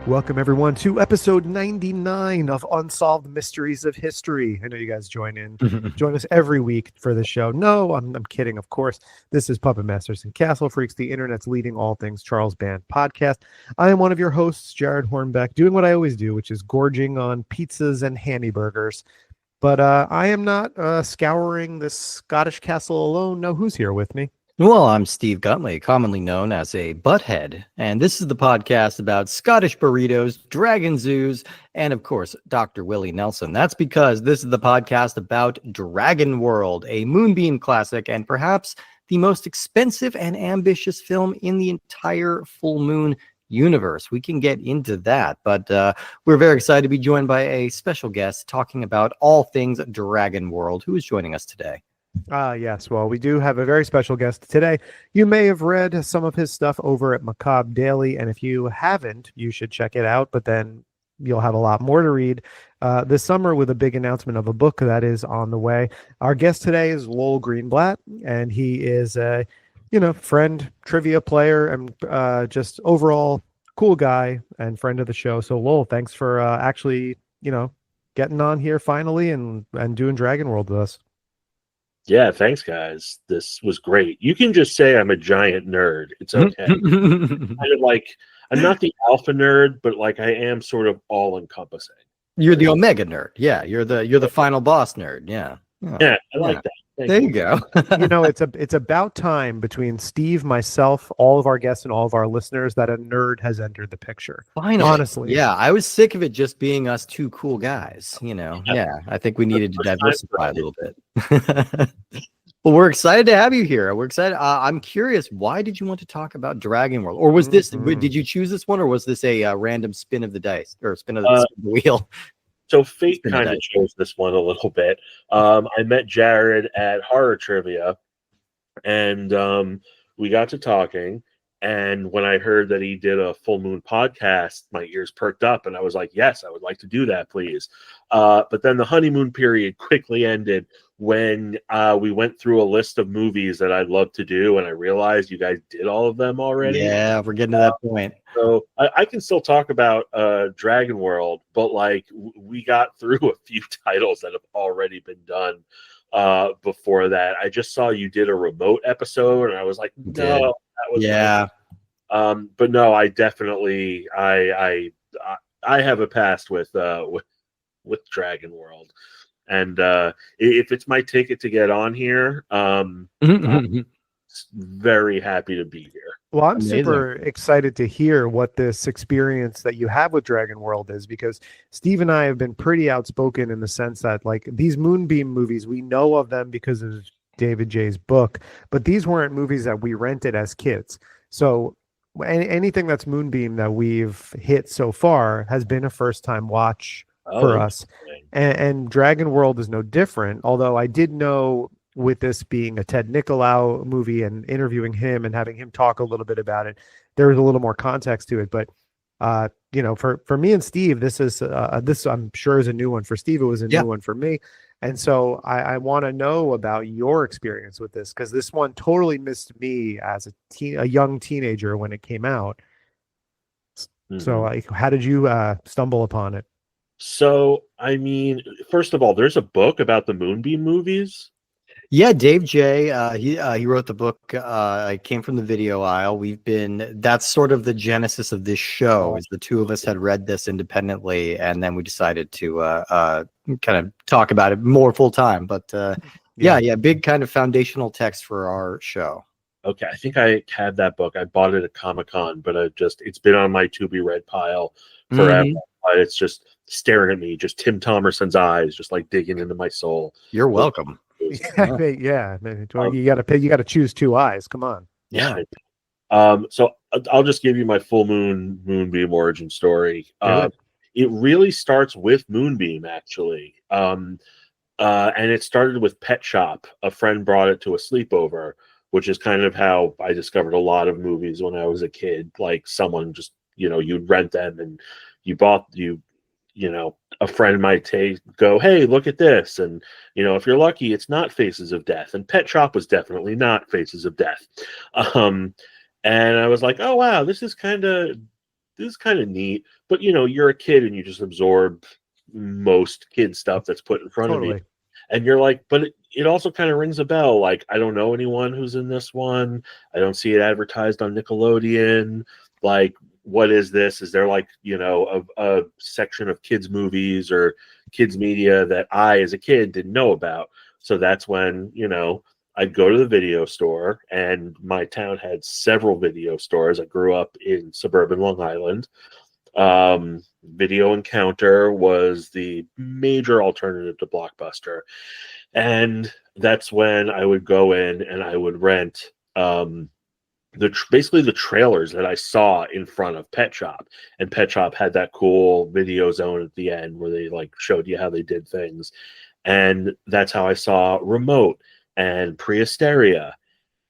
Welcome, everyone, to episode 99 of Unsolved Mysteries of History. I know you guys join us every week for the show. No, I'm kidding, of course. This is Puppet Masters and Castle Freaks, the internet's leading all things Charles Band podcast. I am one of your hosts, Jared Hornbeck, doing what I always do, which is gorging on pizzas and hamburgers. But I am not scouring this Scottish castle alone. No, who's here with me? Well, I'm Steve Guntley, commonly known as a butthead, and this is the podcast about Scottish burritos, dragon zoos, and of course, Dr. Willie Nelson. That's because this is the podcast about Dragonworld, a Moonbeam classic, and perhaps the most expensive and ambitious film in the entire Full Moon universe. We can get into that, but we're very excited to be joined by a special guest talking about all things Dragonworld. Who is joining us today? Yes. Well, we do have a very special guest today. You may have read some of his stuff over at Macabre Daily, and if you haven't, you should check it out, but then you'll have a lot more to read this summer with a big announcement of a book that is on the way. Our guest today is Lowell Greenblatt, and he is a, friend, trivia player, and just overall cool guy and friend of the show. So Lowell, thanks for actually, getting on here finally and doing Dragonworld with us. Yeah, thanks, guys. This was great. You can just say I'm a giant nerd. It's okay. I'm not the alpha nerd, but I am sort of all encompassing. You're the omega nerd. Yeah, you're the final boss nerd. Yeah. Oh, yeah, I like that. There you go. It's about time between Steve, myself, all of our guests, and all of our listeners that a nerd has entered the picture. Finally, honestly. Yeah, I was sick of it just being us two cool guys. Yeah, I think we needed to diversify a little bit. Well, we're excited to have you here. We're excited. I'm curious, why did you want to talk about Dragonworld? Or was this, did you choose this one, or was this a random spin of the dice or spin of the wheel? So fate kind of chose this one a little bit. I met Jared at Horror Trivia, and we got to talking. And when I heard that he did a Full Moon podcast, my ears perked up, and I was like, yes, I would like to do that, please. But then the honeymoon period quickly ended when we went through a list of movies that I'd love to do, and I realized you guys did all of them already. Yeah, we're getting to that point. So I can still talk about Dragonworld, but we got through a few titles that have already been done before that. I just saw you did a remote episode, and I was like, no, that was but no, I definitely I have a past with Dragonworld, and if it's my ticket to get on here, I'm very happy to be here. Well, I'm super excited to hear what this experience that you have with Dragonworld is, because Steve and I have been pretty outspoken in the sense that these Moonbeam movies, we know of them because of David J's book, but these weren't movies that we rented as kids. So anything that's Moonbeam that we've hit so far has been a first-time watch for us. And Dragonworld is no different, although I did know, with this being a Ted Nicolau movie and interviewing him and having him talk a little bit about it, there was a little more context to it. But for me and Steve, this I'm sure is a new one for Steve. It was a new one for me, and so I want to know about your experience with this, because this one totally missed me as a young teenager when it came out. So how did you stumble upon it? So I mean, first of all, there's a book about the Moonbeam movies. Yeah, Dave J. He wrote the book. I came from the video aisle. That's sort of the genesis of this show. Is the two of us had read this independently, and then we decided to kind of talk about it more full time. But yeah, big kind of foundational text for our show. Okay, I think I had that book. I bought it at Comic-Con, but it's been on my to be read pile forever. It's just staring at me, just Tim Thomerson's eyes, just digging into my soul. You're welcome. Yeah. You got to choose two eyes. Come on. Yeah. So I'll just give you my full Moonbeam origin story. It really starts with Moonbeam, actually. And it started with Pet Shop. A friend brought it to a sleepover, which is kind of how I discovered a lot of movies when I was a kid. Someone just, you'd rent them, and a friend might go, hey, look at this. And, if you're lucky, it's not Faces of Death. And Pet Shop was definitely not Faces of Death. And I was like, oh, wow, this is kind of this is kind of neat. But you're a kid and you just absorb most kid stuff that's put in front of you. And you're like, but it also kind of rings a bell. Like, I don't know anyone who's in this one. I don't see it advertised on Nickelodeon. Like, what is this? Is there like, a section of kids movies or kids media that I, as a kid, didn't know about? So that's when, I'd go to the video store, and my town had several video stores. I grew up in suburban Long Island. Video Encounter was the major alternative to Blockbuster. And that's when I would go in and I would rent basically the trailers that I saw in front of Pet Shop. And Pet Shop had that cool video zone at the end where they like showed you how they did things. And that's how I saw Remote and Prehysteria.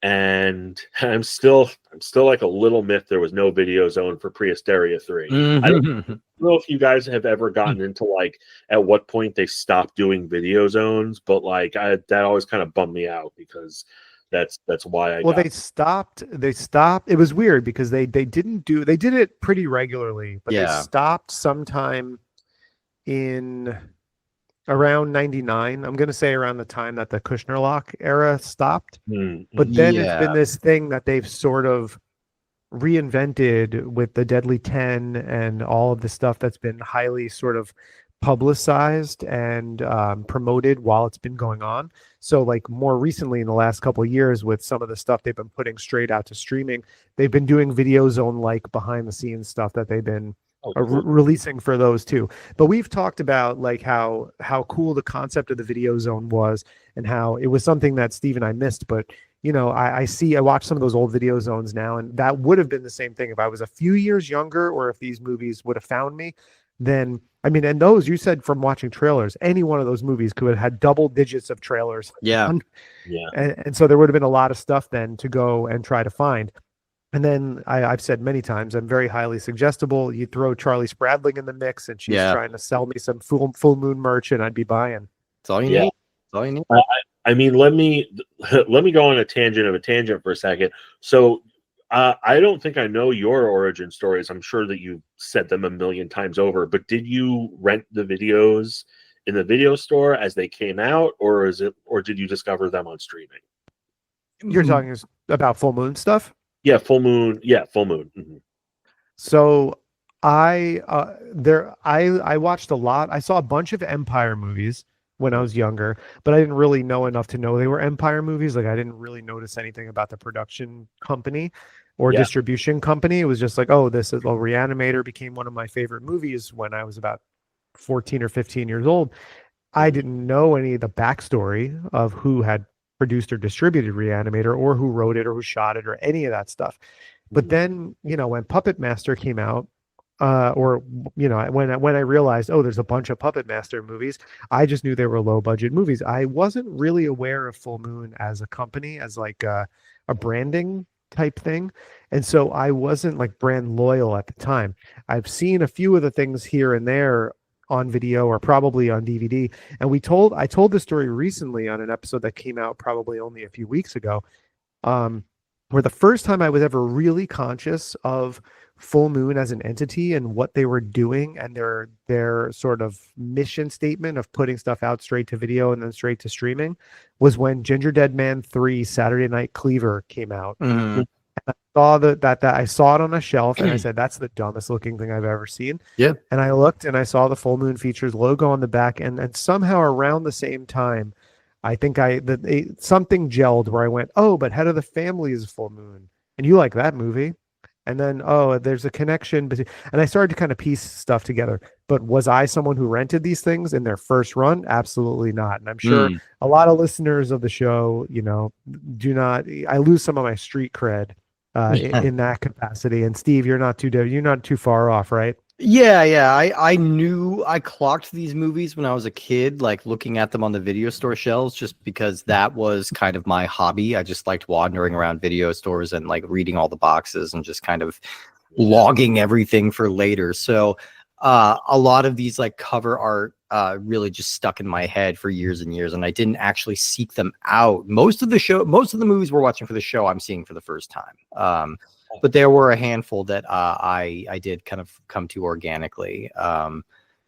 And I'm still like a little myth there was no video zone for Prehysteria 3. I don't know if you guys have ever gotten into like at what point they stopped doing video zones, but like that always kind of bummed me out, because that's why they stopped. It was weird because they did it pretty regularly, but they stopped sometime in around 99. I'm going to say around the time that the Kushner-Lock era stopped. But then it's been this thing that they've sort of reinvented with the Deadly 10 and all of the stuff that's been highly sort of publicized and promoted while it's been going on. So like more recently in the last couple of years, with some of the stuff they've been putting straight out to streaming, they've been doing video zone like behind the scenes stuff that they've been releasing for those too. But we've talked about like how cool the concept of the video zone was, and how it was something that Steve and I missed. But I watch some of those old video zones now, and that would have been the same thing if I was a few years younger, or if these movies would have found me. Then and those, you said from watching trailers, any one of those movies could have had double digits of trailers. And so there would have been a lot of stuff then to go and try to find. And then I've said many times, I'm very highly suggestible. You throw Charlie Spradling in the mix, and she's trying to sell me some full moon merch, and I'd be buying. That's all you need. That's all you need. I mean, let me go on a tangent for a second. So I don't think I know your origin stories. I'm sure that you've said them a million times over, but did you rent the videos in the video store as they came out, or did you discover them on streaming? You're talking about Full Moon stuff? Yeah, Full Moon. Yeah, Full Moon. Mm-hmm. So I watched a lot. I saw a bunch of Empire movies when I was younger, but I didn't really know enough to know they were Empire movies. Like, I didn't really notice anything about the production company or distribution company. It was just like, oh, this is Reanimator became one of my favorite movies when I was about 14 or 15 years old. I didn't know any of the backstory of who had produced or distributed Reanimator, or who wrote it, or who shot it, or any of that stuff. But then, when Puppet Master came out, when I realized, oh, there's a bunch of Puppet Master movies, I just knew they were low budget movies. I wasn't really aware of Full Moon as a company, as like a branding type thing. And so I wasn't like brand loyal at the time. I've seen a few of the things here and there on video, or probably on DVD. And I told this story recently on an episode that came out probably only a few weeks ago, where the first time I was ever really conscious of Full Moon as an entity and what they were doing, and their sort of mission statement of putting stuff out straight to video and then straight to streaming, was when Ginger Dead Man 3 Saturday Night Cleaver came out. I saw that I saw it on a shelf, and I said, that's the dumbest looking thing I've ever seen. Yep. And I looked, and I saw the Full Moon Features logo on the back, and somehow around the same time, I think something gelled where I went, oh, but Head of the Family is Full Moon, and you like that movie. And then, oh, there's a connection between, and I started to kind of piece stuff together. But was I someone who rented these things in their first run? Absolutely not. And I'm sure a lot of listeners of the show, do not. I lose some of my street cred in that capacity. And Steve, you're not too far off, right? Yeah. I clocked these movies when I was a kid, like looking at them on the video store shelves, just because that was kind of my hobby. I just liked wandering around video stores and like reading all the boxes and just kind of logging everything for later. So a lot of these like cover art really just stuck in my head for years and years, and I didn't actually seek them out. Most of the movies we're watching for the show, I'm seeing for the first time. but there were a handful that I did kind of come to organically.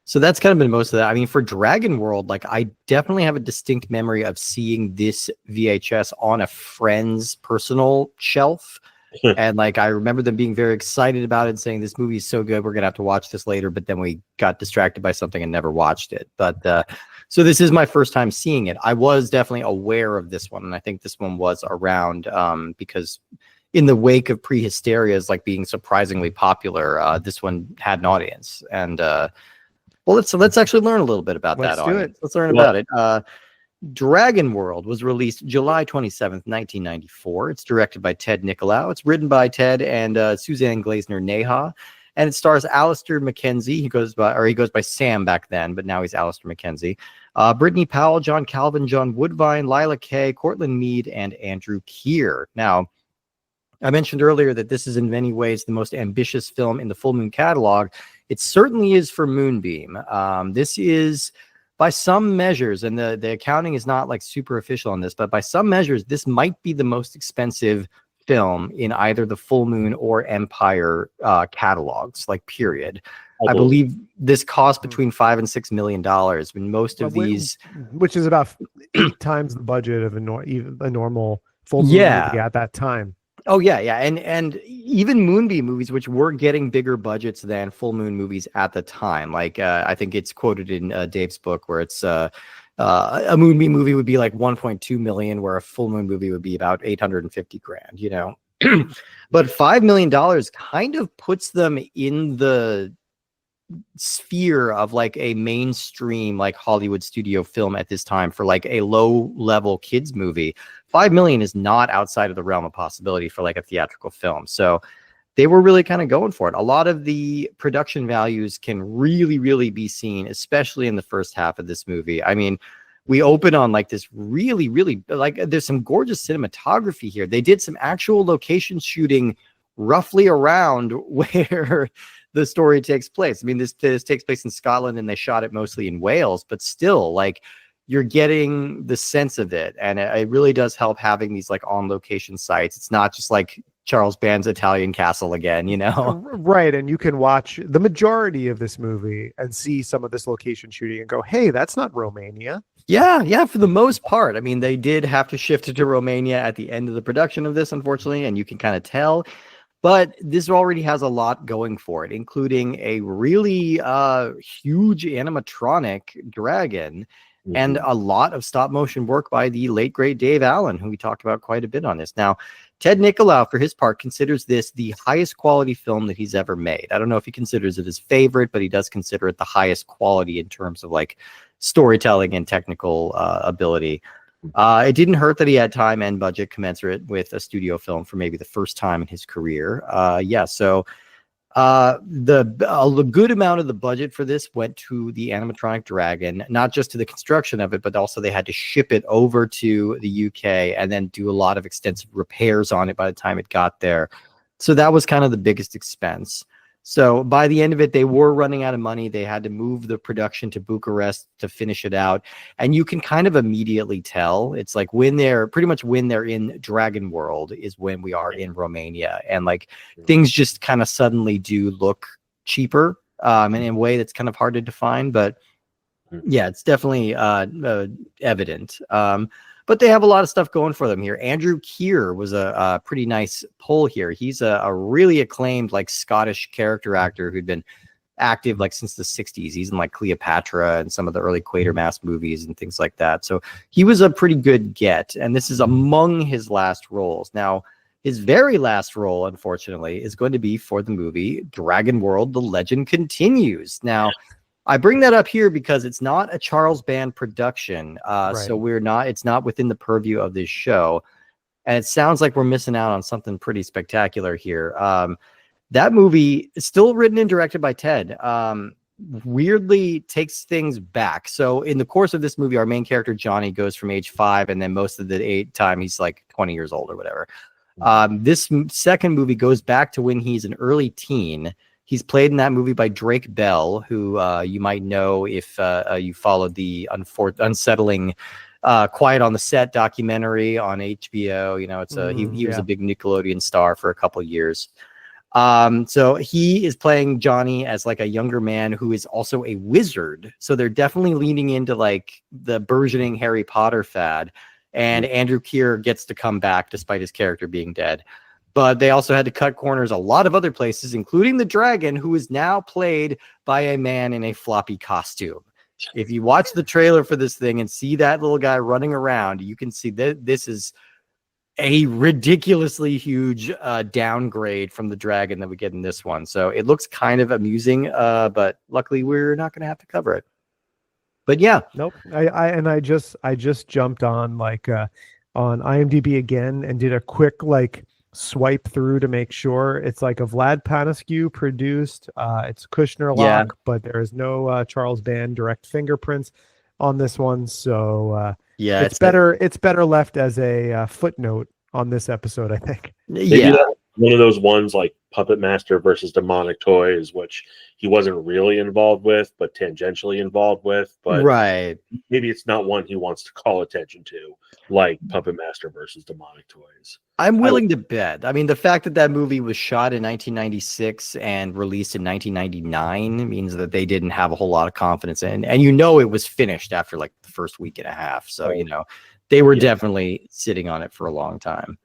So that's kind of been most of that. I mean, for Dragonworld, like I definitely have a distinct memory of seeing this VHS on a friend's personal shelf. And like I remember them being very excited about it and saying this movie is so good, we're gonna have to watch this later, but then we got distracted by something and never watched it. But so this is my first time seeing it. I was definitely aware of this one, and I think this one was around because in the wake of Prehysteria like being surprisingly popular, this one had an audience. And well, let's actually learn a little bit about that audience. Let's learn about it. Dragonworld was released July 27th, 1994. It's directed by Ted Nicolau. It's written by Ted and Suzanne Gleisner-Neha, and it stars Alistair McKenzie. He goes by Sam back then, but now he's Alistair McKenzie. Brittany Powell, John Calvin, John Woodvine, Lila Kay, Cortland Mead, and Andrew Keir. Now, I mentioned earlier that this is in many ways the most ambitious film in the Full Moon catalog. It certainly is for Moonbeam. This is, by some measures, and the accounting is not like super official on this, but by some measures, this might be the most expensive film in either the Full Moon or Empire catalogs, like period. I believe this cost between $5 and $6 million. When most of these, which is about 8 times the budget of a normal Full Moon movie at that time. Oh yeah, and even Moonbeam movies, which were getting bigger budgets than Full Moon movies at the time. Like I think it's quoted in Dave's book where it's a Moonbeam movie would be like 1.2 million, where a Full Moon movie would be about 850 grand. You know, but $5 million kind of puts them in the sphere of like a mainstream like Hollywood studio film at this time for like a low level kids movie. 5 million is not outside of the realm of possibility for like a theatrical film. So they were really kind of going for it. A lot of the production values can really be seen, especially in the first half of this movie. I mean, we open on like this really like there's some gorgeous cinematography here. They did some actual location shooting roughly around where the story takes place. I mean, this takes place in Scotland and they shot it mostly in Wales, but still like you're getting the sense of it. And it really does help having these like on location sites. It's not just like Charles Band's Italian Castle again, you know? Right. And you can watch the majority of this movie and see some of this location shooting and go, hey, that's not Romania. Yeah, for the most part. I mean, they did have to shift it to Romania at the end of the production of this, unfortunately, and you can kind of tell. But this already has a lot going for it, including a really huge animatronic dragon and a lot of stop motion work by the late, great Dave Allen, who we talked about quite a bit on this. Now, Ted Nicolau, for his part, considers this the highest quality film that he's ever made. I don't know if he considers it his favorite, but he does consider it the highest quality in terms of like storytelling and technical ability. It didn't hurt that he had time and budget commensurate with a studio film for maybe the first time in his career. So the good amount of the budget for this went to the animatronic dragon, not just to the construction of it, but also they had to ship it over to the UK and then do a lot of extensive repairs on it by the time it got there. So that was kind of the biggest expense. So by the end of it, they were running out of money. They had to move the production to Bucharest to finish it out. And you can kind of immediately tell. It's like when they're in Dragonworld is when we are in Romania. And like things just kind of suddenly do look cheaper in a way that's kind of hard to define. But yeah, it's definitely evident. But they have a lot of stuff going for them here. Andrew Keir was a pretty nice pull here. He's a really acclaimed like Scottish character actor who'd been active like since the 60s. He's in like Cleopatra and some of the early Quatermass movies and things like that. So he was a pretty good get. And this is among his last roles. Now, his very last role, unfortunately, is going to be for the movie Dragonworld: The Legend Continues. Now, I bring that up here because it's not a Charles Band production, so it's not within the purview of this show, and it sounds like we're missing out on something pretty spectacular here. That movie is still written and directed by Ted. Weirdly takes things back. So in the course of this movie, our main character Johnny goes from age 5, and then most of the time he's like 20 years old or whatever. This second movie goes back to when he's an early teen. He's played in that movie by Drake Bell, who you might know if you followed the unsettling Quiet on the Set documentary on HBO. You know, it's he was a big Nickelodeon star for a couple of years. So he is playing Johnny as like a younger man who is also a wizard. So they're definitely leaning into like the burgeoning Harry Potter fad. And Andrew Keir gets to come back despite his character being dead. But they also had to cut corners a lot of other places, including the dragon, who is now played by a man in a floppy costume. If you watch the trailer for this thing and see that little guy running around, you can see that this is a ridiculously huge downgrade from the dragon that we get in this one. So it looks kind of amusing, but luckily we're not going to have to cover it. But yeah, nope. I just jumped on like on IMDb again and did a quick like swipe through to make sure. It's like a Vlad Panaskew produced. It's Kushner lock, but there is no Charles Band direct fingerprints on this one. So it's better left as a footnote on this episode, I think. Maybe one of those ones like Puppet Master versus Demonic Toys, which he wasn't really involved with, but tangentially involved with. But maybe it's not one he wants to call attention to, like Puppet Master versus Demonic Toys. I'm willing to bet. I mean, the fact that that movie was shot in 1996 and released in 1999 means that they didn't have a whole lot of confidence in, and you know it was finished after like the first week and a half. So, you know, they were definitely sitting on it for a long time.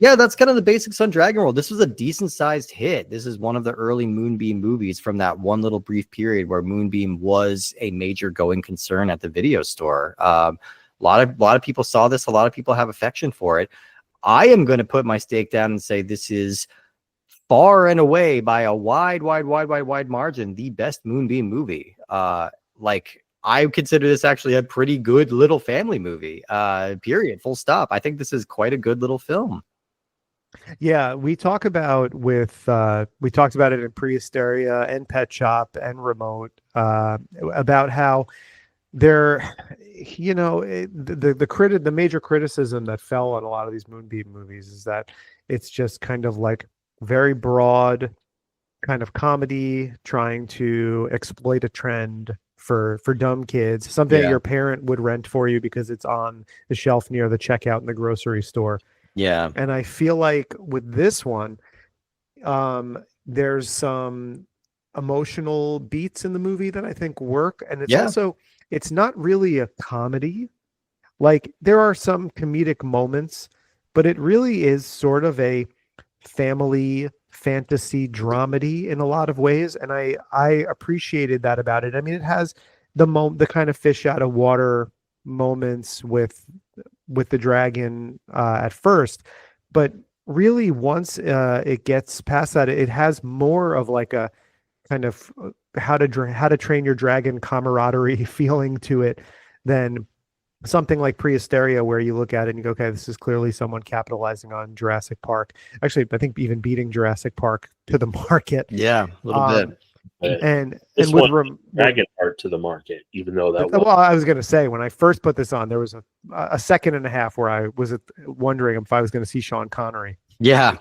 Yeah, that's kind of the basics on Dragonworld. This was a decent sized hit. This is one of the early Moonbeam movies from that one little brief period where Moonbeam was a major going concern at the video store. A lot of people saw this. A lot of people have affection for it. I am going to put my stake down and say this is far and away by a wide margin the best Moonbeam movie. Like, I consider this actually a pretty good little family movie. Period. Full stop. I think this is quite a good little film. Yeah, we talked about it in Prehysteria and Pet Shop and Remote about how there, you know, the major criticism that fell on a lot of these Moonbeam movies is that it's just kind of like very broad kind of comedy trying to exploit a trend for dumb kids, something that your parent would rent for you because it's on the shelf near the checkout in the grocery store. Yeah. And I feel like with this one, there's some emotional beats in the movie that I think work. And it's also, it's not really a comedy. Like, there are some comedic moments, but it really is sort of a family fantasy dramedy in a lot of ways. And I appreciated that about it. I mean, it has the kind of fish out of water moments with the dragon at first, but really once it gets past that, it has more of like a kind of how to train your dragon camaraderie feeling to it than something like Prehysteria, where you look at it and you go, okay, this is clearly someone capitalizing on Jurassic Park. Actually, I think even beating Jurassic Park to the market. Yeah, a little bit. And this one Dragon Heart to the market, even though that. Well, I was going to say, when I first put this on, there was a second and a half where I was wondering if I was going to see Sean Connery. Yeah.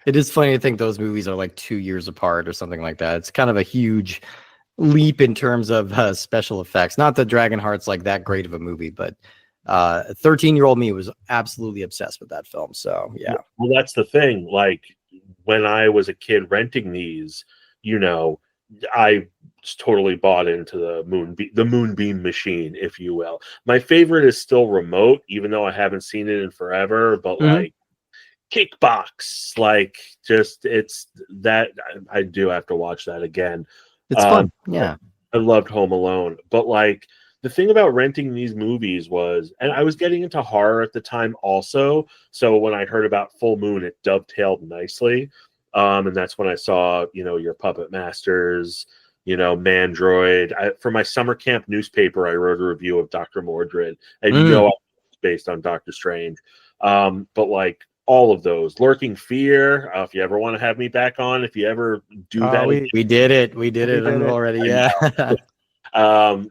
It is funny to think those movies are like 2 years apart or something like that. It's kind of a huge leap in terms of special effects. Not that Dragonheart's like that great of a movie, but 13-year-old me was absolutely obsessed with that film. So yeah. Well, that's the thing. Like, when I was a kid renting these, you know, I totally bought into the Moonbeam machine, if you will. My favorite is still Remote, even though I haven't seen it in forever. But like Kickbox, like, just it's that I do have to watch that again. It's fun. Yeah. I loved Home Alone. But like, the thing about renting these movies was, and I was getting into horror at the time also. So when I heard about Full Moon, it dovetailed nicely. And that's when I saw, you know, your Puppet Masters, you know, Mandroid. For my summer camp newspaper, I wrote a review of Dr. Mordred. And you know, it's based on Doctor Strange. But like, all of those. Lurking Fear, if you ever want to have me back on, if you ever do that. We did it already. Yeah.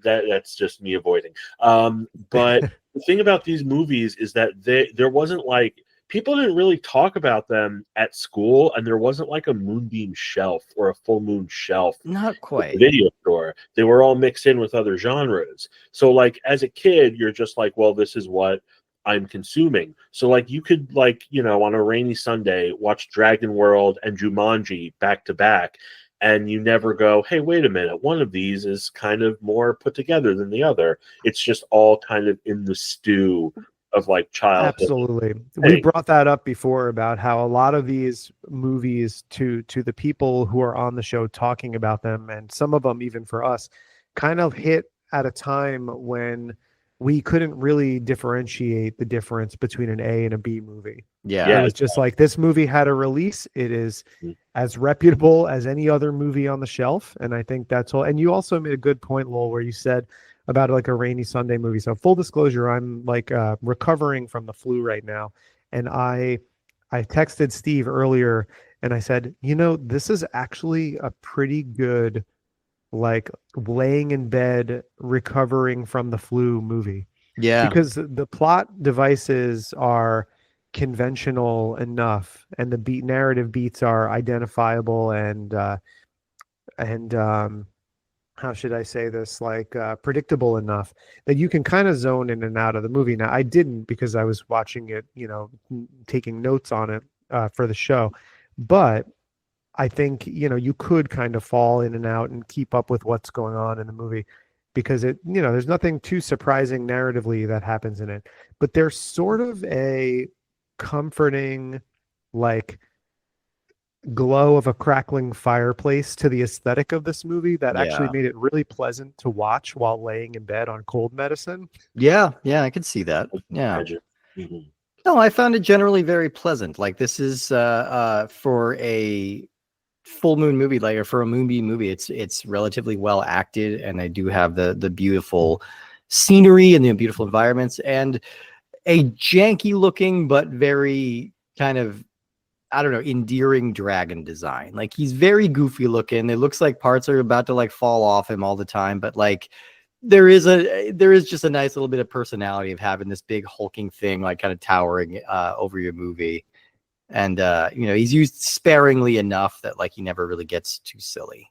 That's just me avoiding. But the thing about these movies is that there wasn't like people didn't really talk about them at school, and there wasn't like a Moonbeam shelf or a Full Moon shelf. Not quite. Video store. They were all mixed in with other genres. So like as a kid, you're just like, well, this is what I'm consuming. So like you could like, on a rainy Sunday watch Dragonworld and Jumanji back to back, and you never go, hey, wait a minute, one of these is kind of more put together than the other. It's just all kind of in the stew of like childhood. Absolutely. We brought that up before about how a lot of these movies, to the people who are on the show talking about them, and some of them even for us, kind of hit at a time when we couldn't really differentiate the difference between an A and a B movie. Yeah. It was just like, this movie had a release. It is as reputable as any other movie on the shelf. And I think that's all. And you also made a good point, Lowell, where you said about like a rainy Sunday movie. So full disclosure, I'm like recovering from the flu right now. And I texted Steve earlier and I said, this is actually a pretty good, like, laying in bed, recovering from the flu movie. Yeah. Because the plot devices are conventional enough and the narrative beats are identifiable and how should I say this, like predictable enough that you can kind of zone in and out of the movie. Now, I didn't, because I was watching it, taking notes on it for the show. But I think, you could kind of fall in and out and keep up with what's going on in the movie, because it, there's nothing too surprising narratively that happens in it. But there's sort of a comforting, like, glow of a crackling fireplace to the aesthetic of this movie that actually made it really pleasant to watch while laying in bed on cold medicine. Yeah, I could see that. Yeah. Mm-hmm. No, I found it generally very pleasant. Like, this is for a full moon movie, like, or for a Moonbeam movie, it's relatively well acted, and I do have the beautiful scenery and the beautiful environments and a janky looking but very kind of, I don't know, endearing dragon design. Like, he's very goofy looking. It looks like parts are about to like fall off him all the time, but like there is just a nice little bit of personality of having this big hulking thing like kind of towering over your movie. And he's used sparingly enough that like he never really gets too silly.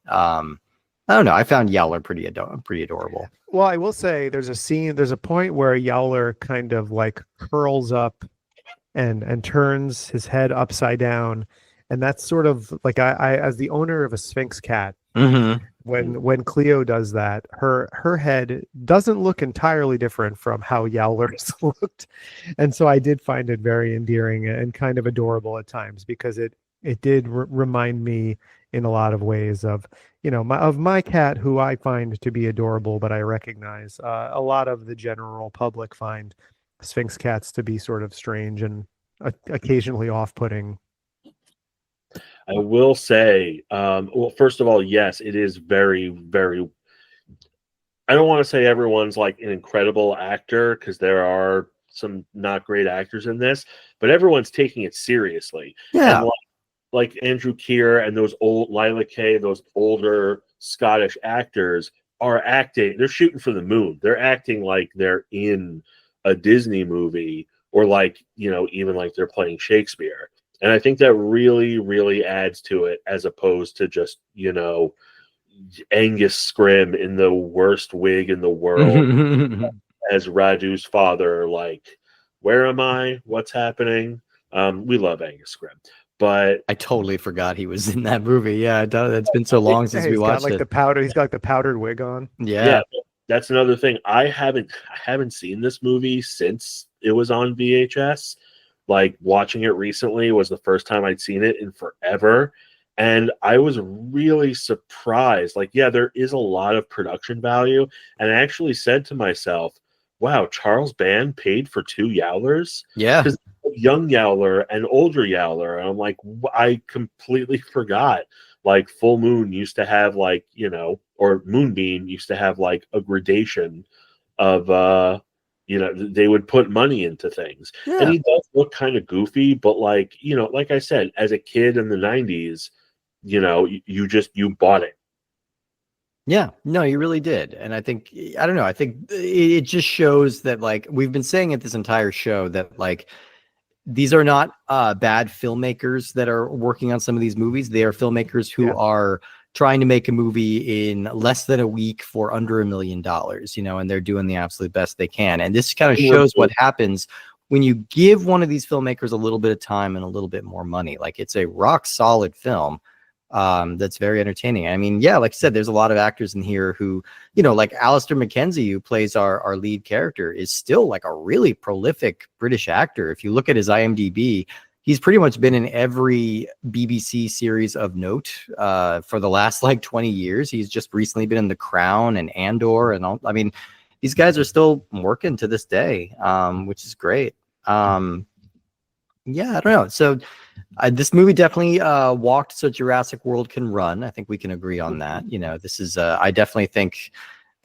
I don't know. I found Yowler pretty adorable. Well, I will say there's a point where Yowler kind of like curls up and turns his head upside down, and that's sort of like, I as the owner of a Sphinx cat, when Cleo does that, her head doesn't look entirely different from how Yowler's looked, and so I did find it very endearing and kind of adorable at times, because it did remind me in a lot of ways of my cat, who I find to be adorable, but I recognize a lot of the general public find Sphinx cats to be sort of strange and occasionally off-putting. I will say, well, first of all, yes, it is very, very. I don't want to say everyone's like an incredible actor, because there are some not great actors in this, but everyone's taking it seriously. Yeah. And like Andrew Keir and those old Lila Kay, those older Scottish actors are acting. They're shooting for the moon. They're acting like they're in a Disney movie, or like, even like they're playing Shakespeare. And I think that really, really adds to it, as opposed to just, Angus Scrim in the worst wig in the world as Radu's father. Like, where am I? What's happening? We love Angus Scrim. But I totally forgot he was in that movie. Yeah, it's been so long since we watched it. He's got like the powdered wig on. Yeah. That's another thing. I haven't seen this movie since it was on VHS. Like, watching it recently was the first time I'd seen it in forever. And I was really surprised. Like, yeah, there is a lot of production value. And I actually said to myself, wow, Charles Band paid for two Yowlers? Yeah. Because young Yowler and older Yowler. And I'm like, I completely forgot. Like, Full Moon used to have like, or Moonbeam used to have like a gradation of, they would put money into things. Yeah. And he does look kind of goofy, but like, like I said, as a kid in the 90s, you bought it. Yeah, no, you really did. And I think it just shows that, like, we've been saying it this entire show, that like these are not bad filmmakers that are working on some of these movies. They are filmmakers who are trying to make a movie in less than a week for under $1 million, and they're doing the absolute best they can. And this kind of shows what happens when you give one of these filmmakers a little bit of time and a little bit more money. Like, it's a rock solid film that's very entertaining. I mean, yeah, like I said, there's a lot of actors in here who, like Alistair McKenzie, who plays our lead character, is still like a really prolific British actor. If you look at his IMDb, he's pretty much been in every BBC series of note for the last like 20 years. He's just recently been in The Crown and Andor and all. I mean, these guys are still working to this day, which is great. Yeah, I don't know. So this movie definitely walked so Jurassic World can run. I think we can agree on that. This is, I definitely think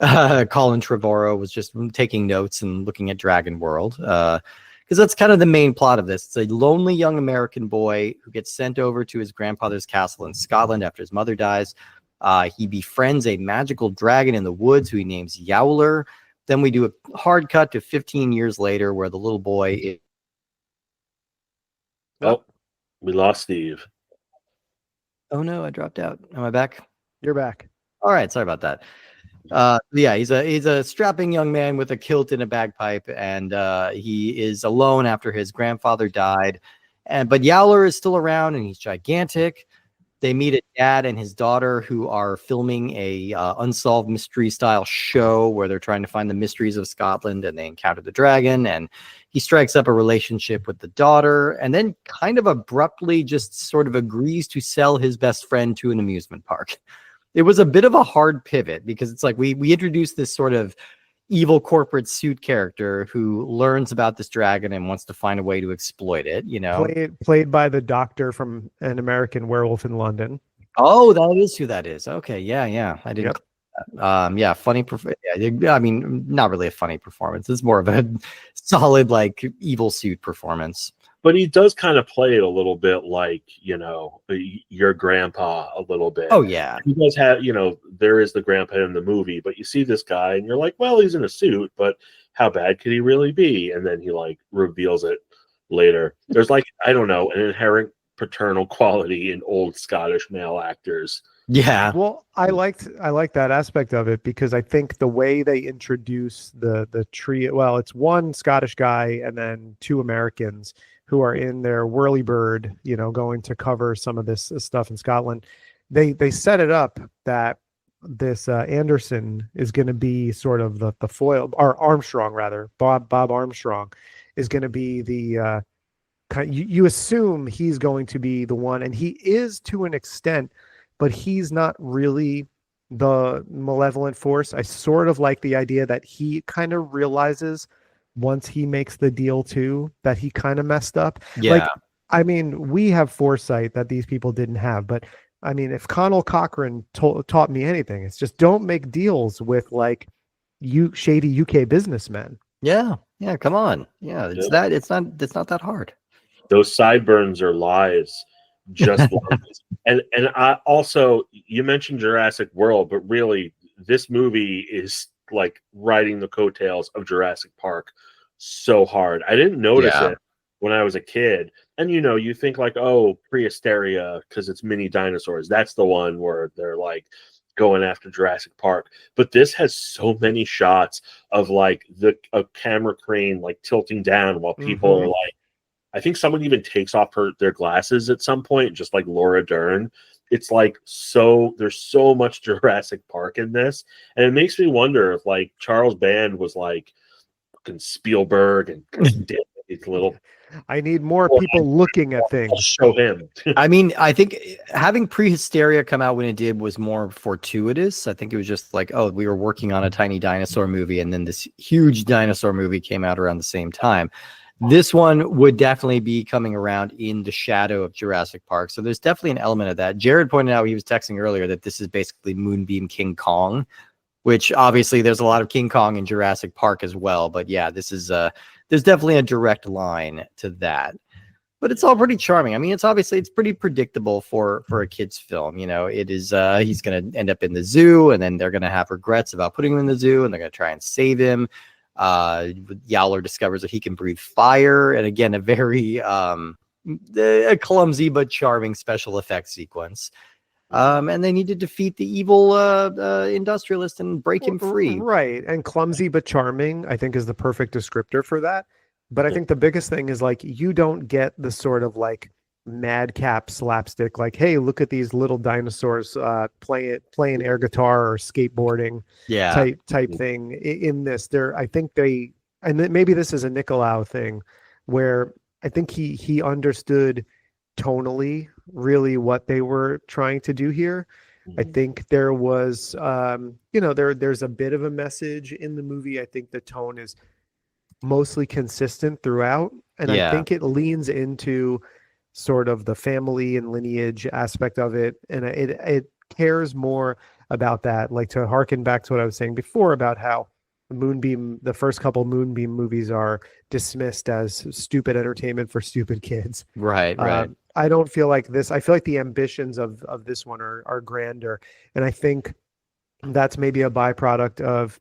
Colin Trevorrow was just taking notes and looking at Dragonworld, because that's kind of the main plot of this. It's a lonely young American boy who gets sent over to his grandfather's castle in Scotland after his mother dies. He befriends a magical dragon in the woods who he names Yowler. Then we do a hard cut to 15 years later where the little boy is... Oh, we lost Steve. Oh no, I dropped out. Am I back? You're back. All right, sorry about that. Yeah, he's a strapping young man with a kilt and a bagpipe, and he is alone after his grandfather died. But Yowler is still around, and he's gigantic. They meet a dad and his daughter who are filming a unsolved mystery style show where they're trying to find the mysteries of Scotland, and they encounter the dragon, and he strikes up a relationship with the daughter, and then kind of abruptly just sort of agrees to sell his best friend to an amusement park. It was a bit of a hard pivot because it's like we introduced this sort of evil corporate suit character who learns about this dragon and wants to find a way to exploit it, Played by the doctor from An American Werewolf in London. Oh, that is who that is. Okay, yeah. I didn't. Yep. Funny. I mean, not really a funny performance. It's more of a solid, like, evil suit performance. But he does kind of play it a little bit like, your grandpa a little bit. Oh, yeah. He does have, there is the grandpa in the movie, but you see this guy and you're like, well, he's in a suit, but how bad could he really be? And then he like reveals it later. There's like, I don't know, an inherent paternal quality in old Scottish male actors. Yeah. Well, I like that aspect of it because I think the way they introduce the trio, well, it's one Scottish guy and then two Americans who are in their whirlybird, going to cover some of this stuff in Scotland. They set it up that this Anderson is going to be sort of the foil, or Armstrong rather, Bob Armstrong is going to be the you assume he's going to be the one, and he is to an extent, but he's not really the malevolent force. I sort of like the idea that he kind of realizes once he makes the deal too that he kind of messed up. Yeah. Like, I mean, we have foresight that these people didn't have, but I mean, if Connell Cochran taught me anything, it's just don't make deals with like shady UK businessmen. Yeah. Come on. Yeah. It's not that hard. Those sideburns are lies. Just lies. And I also, you mentioned Jurassic World, but really this movie is like riding the coattails of Jurassic Park so hard. I didn't notice it when I was a kid. And you think like, oh, Prehysteria, because it's mini dinosaurs. That's the one where they're like going after Jurassic Park. But this has so many shots of like a camera crane like tilting down while people are like, I think someone even takes off their glasses at some point, just like Laura Dern. It's like there's so much Jurassic Park in this. And it makes me wonder if like Charles Band was like fucking Spielberg and these little. I need more people looking at things. I'll show him. I mean, I think having Prehysteria come out when it did was more fortuitous. I think it was just like, oh, we were working on a tiny dinosaur movie, and then this huge dinosaur movie came out around the same time. This one would definitely be coming around in the shadow of Jurassic Park. So there's definitely an element of that. Jared pointed out, he was texting earlier, that this is basically Moonbeam King Kong, which obviously there's a lot of King Kong in Jurassic Park as well. But yeah, this is there's definitely a direct line to that. But it's all pretty charming. I mean, it's pretty predictable for a kid's film. It is he's going to end up in the zoo, and then they're going to have regrets about putting him in the zoo, and they're going to try and save him. Yowler discovers that he can breathe fire, and again, a very a clumsy but charming special effects sequence. And they need to defeat the evil industrialist and break him free. Right. And clumsy but charming, I think, is the perfect descriptor for that. But I think the biggest thing is like you don't get the sort of like madcap slapstick, like, hey, look at these little dinosaurs playing air guitar or skateboarding type thing in this. I think maybe this is a Nicolau thing where I think he understood tonally really what they were trying to do here. I think there was there's a bit of a message in the movie. I think the tone is mostly consistent throughout, and I think it leans into sort of the family and lineage aspect of it, and it cares more about that, like to harken back to what I was saying before about how the first couple Moonbeam movies are dismissed as stupid entertainment for stupid kids. Right. I don't feel like this. I feel like the ambitions of this one are grander. And I think that's maybe a byproduct of,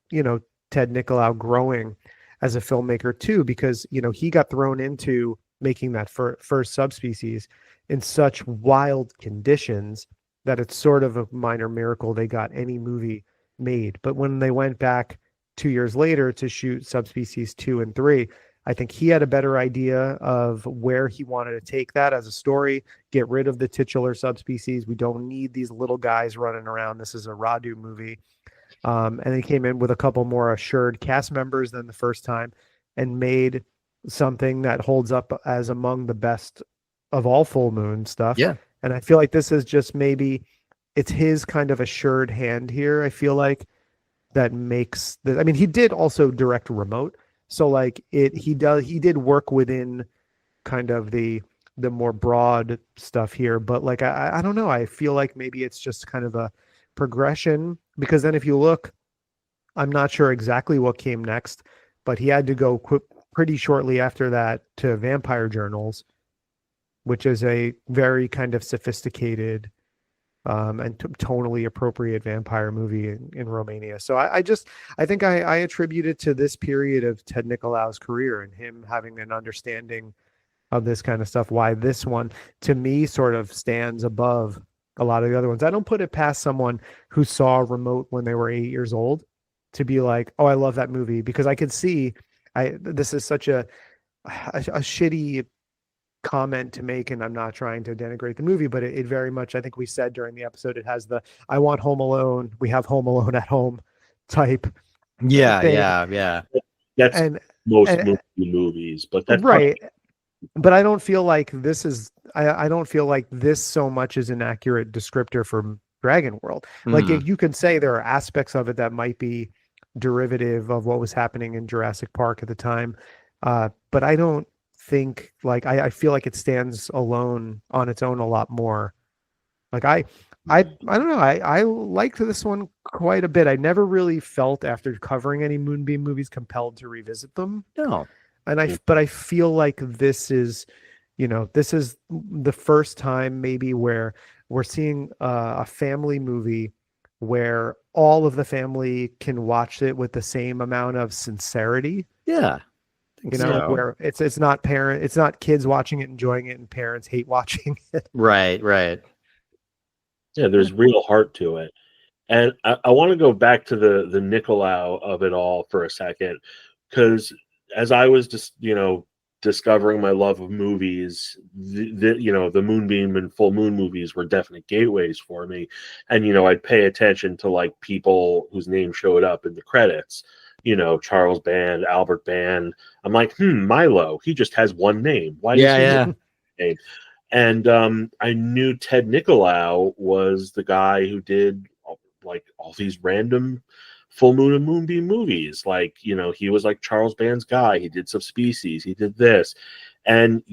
Ted Nicolau growing as a filmmaker too, because, he got thrown into making that first subspecies in such wild conditions that it's sort of a minor miracle they got any movie made. But when they went back 2 years later to shoot subspecies 2 and 3, I think he had a better idea of where he wanted to take that as a story, get rid of the titular subspecies. We don't need these little guys running around. This is a Radu movie. And he came in with a couple more assured cast members than the first time and made something that holds up as among the best of all Full Moon stuff. Yeah. And I feel like this is just maybe it's his kind of assured hand here. I feel like that makes the, I mean, he did also direct Remote. So like he did work within kind of the more broad stuff here, but like, I don't know. I feel like maybe it's just kind of a progression, because then if you look, I'm not sure exactly what came next, but he had to go pretty shortly after that to Vampire Journals, which is a very kind of sophisticated and tonally appropriate vampire movie in Romania. So I think I attribute it to this period of Ted Nicolau's career and him having an understanding of this kind of stuff, why this one to me sort of stands above a lot of the other ones. I don't put it past someone who saw Remote when they were 8 years old to be like, oh, I love that movie, because I could see this is such a shitty comment to make, and I'm not trying to denigrate the movie, but it very much, I think we said during the episode, it has the I want Home Alone, we have Home Alone at home type thing. That's most movies, but that's right. But I don't feel like this is I don't feel like this so much is an accurate descriptor for Dragonworld. Like you could say there are aspects of it that might be derivative of what was happening in Jurassic Park at the time, but I don't think like I feel like it stands alone on its own a lot more. Like I don't know, I liked this one quite a bit. I never really felt after covering any Moonbeam movies compelled to revisit them. No. And but I feel like this is the first time maybe where we're seeing a family movie where all of the family can watch it with the same amount of sincerity. Yeah. Where it's not kids watching it, enjoying it, and parents hate watching it. Right. Yeah, there's real heart to it. And I want to go back to the Nicolau of it all for a second, because as I was just, discovering my love of movies, the Moonbeam and Full Moon movies were definite gateways for me. And, I'd pay attention to like people whose name showed up in the credits, Charles Band, Albert Band. I'm like, Milo, he just has one name. Why does he have a name? And I knew Ted Nicolau was the guy who did like all these random Full Moon and Moonbeam movies. Like, he was like Charles Band's guy. He did Subspecies. He did this. And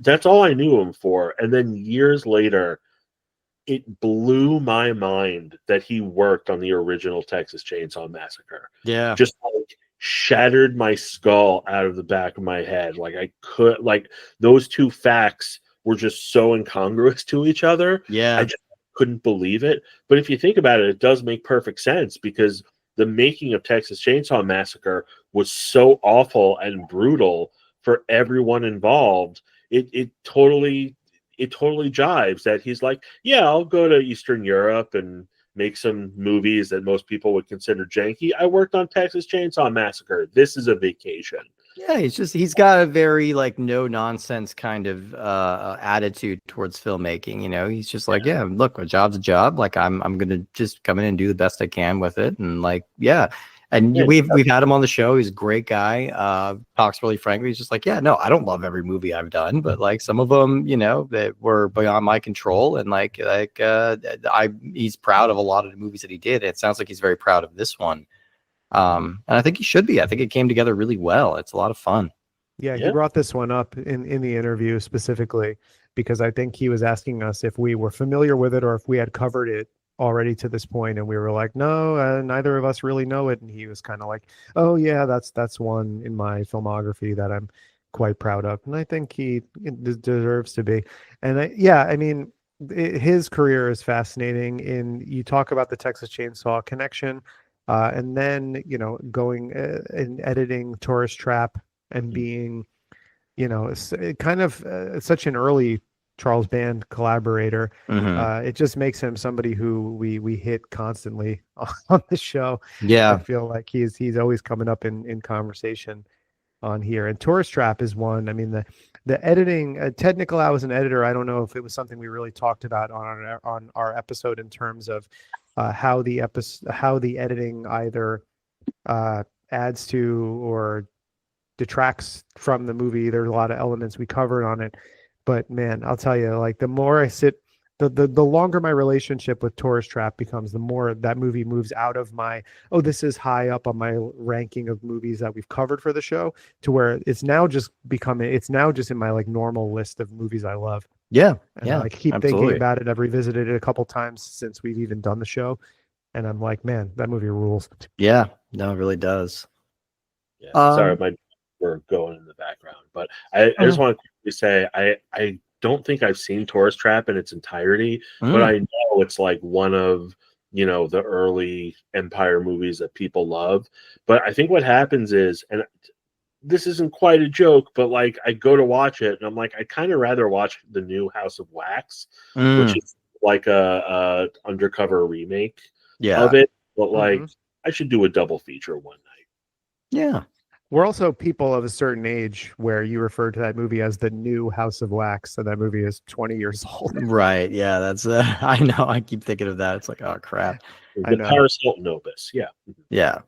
that's all I knew him for. And then years later, it blew my mind that he worked on the original Texas Chainsaw Massacre. Yeah. Just like shattered my skull out of the back of my head. Like those two facts were just so incongruous to each other. Yeah. I just couldn't believe it. But if you think about it, it does make perfect sense, because the making of Texas Chainsaw Massacre was so awful and brutal for everyone involved. It totally jives that he's like, yeah, I'll go to Eastern Europe and make some movies that most people would consider janky. I worked on Texas Chainsaw Massacre. This is a vacation. Yeah, he's got a very like no nonsense kind of attitude towards filmmaking. You know, he's just like, yeah, look, a job's a job. Like I'm gonna just come in and do the best I can with it, and like, yeah. And we've had him on the show. He's a great guy. Talks really frankly. He's just like, yeah, no, I don't love every movie I've done, but like some of them, you know, that were beyond my control. And he's proud of a lot of the movies that he did. It sounds like he's very proud of this one. And I think he should be. I think it came together really well. It's a lot of fun. Yeah, he brought this one up in the interview specifically because I think he was asking us if we were familiar with it or if we had covered it already to this point, and we were like, no, neither of us really know it. And he was kind of like, oh yeah, that's one in my filmography that I'm quite proud of, and I think he deserves to be. And I mean, his career is fascinating. In you talk about the Texas Chainsaw connection, and then going and editing Tourist Trap and being kind of such an early Charles Band collaborator. It just makes him somebody who we hit constantly on the show. Yeah, I feel like he's always coming up in conversation on here. And Tourist Trap is one. I mean, the editing, Ted Nicolau was an editor. I don't know if it was something we really talked about on our episode in terms of how the editing either adds to or detracts from the movie. There's a lot of elements we covered on it. But man, I'll tell you, like the more I sit, the longer my relationship with Tourist Trap becomes, the more that movie moves out of my, oh, this is high up on my ranking of movies that we've covered for the show, to where it's now just in my like normal list of movies I love. Yeah. And I keep thinking about it. I've revisited it a couple times since we've even done the show. And I'm like, man, that movie rules. Yeah, no, it really does. Yeah. Sorry, we're going in the background, but I just want to say I don't think I've seen Tourist Trap in its entirety, but I know it's like one of the early Empire movies that people love. But I think what happens is, and this isn't quite a joke, but like I go to watch it and I'm like, I kind of rather watch the new House of Wax, which is like a undercover remake of it. But like I should do a double feature one night. Yeah. We're also people of a certain age where you refer to that movie as the new House of Wax, and that movie is 20 years old. Right. Yeah, that's I know. I keep thinking of that. It's like, oh crap. The Paris Hilton Opus. Yeah. Yeah.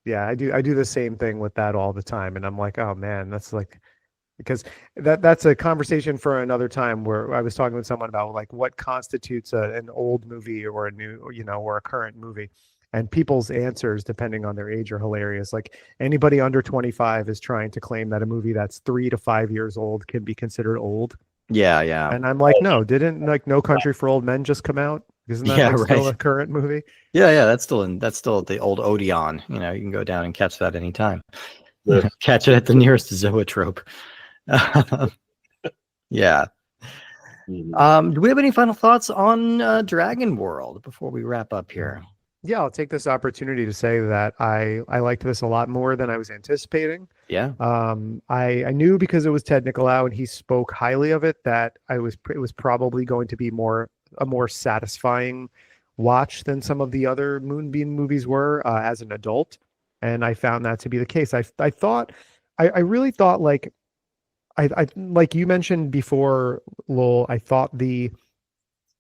Yeah, I do the same thing with that all the time, and I'm like, oh man, that's like, because that's a conversation for another time, where I was talking with someone about like what constitutes an old movie or a new, or a current movie. And people's answers, depending on their age, are hilarious. Like anybody under 25 is trying to claim that a movie that's 3 to 5 years old can be considered old. Yeah, yeah. And I'm like, no, didn't like No Country for Old Men just come out? Isn't that still a current movie? Yeah, yeah. That's still the old Odeon. You can go down and catch that anytime. Catch it at the nearest zoetrope. Yeah. Do we have any final thoughts on Dragonworld before we wrap up here? Yeah, I'll take this opportunity to say that I liked this a lot more than I was anticipating. Yeah. I knew, because it was Ted Nicolau and he spoke highly of it, that it was probably going to be a more satisfying watch than some of the other Moonbeam movies were as an adult, and I found that to be the case. I really thought, like like you mentioned before, Lowell, I thought the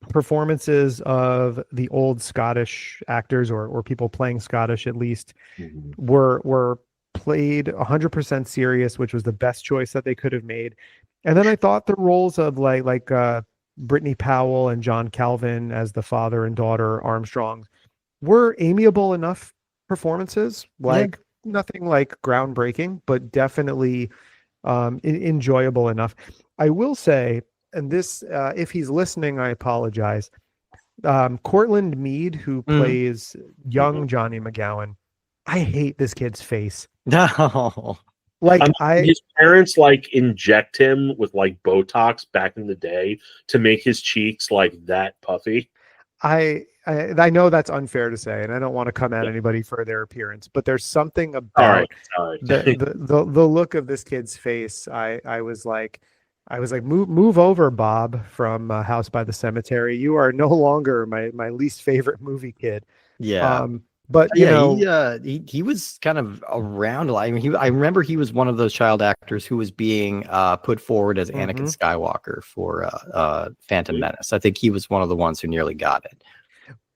performances of the old Scottish actors or people playing Scottish at least were played 100% serious, which was the best choice that they could have made. And then I thought the roles of like Brittany Powell and John Calvin as the father and daughter Armstrongs were amiable enough performances, like nothing like groundbreaking, but definitely enjoyable enough. I will say, and this, if he's listening, I apologize. Cortland Mead, who plays young Johnny McGowan, I hate this kid's face. No, like his parents like inject him with like Botox back in the day to make his cheeks like that puffy. I know that's unfair to say, and I don't want to come at anybody for their appearance, but there's something All right. about the look of this kid's face. I was like, move over, Bob from House by the Cemetery. You are no longer my least favorite movie kid. Yeah. But you know, he was kind of around a lot. I mean, I remember he was one of those child actors who was being put forward as Anakin Skywalker for Phantom Menace. I think he was one of the ones who nearly got it.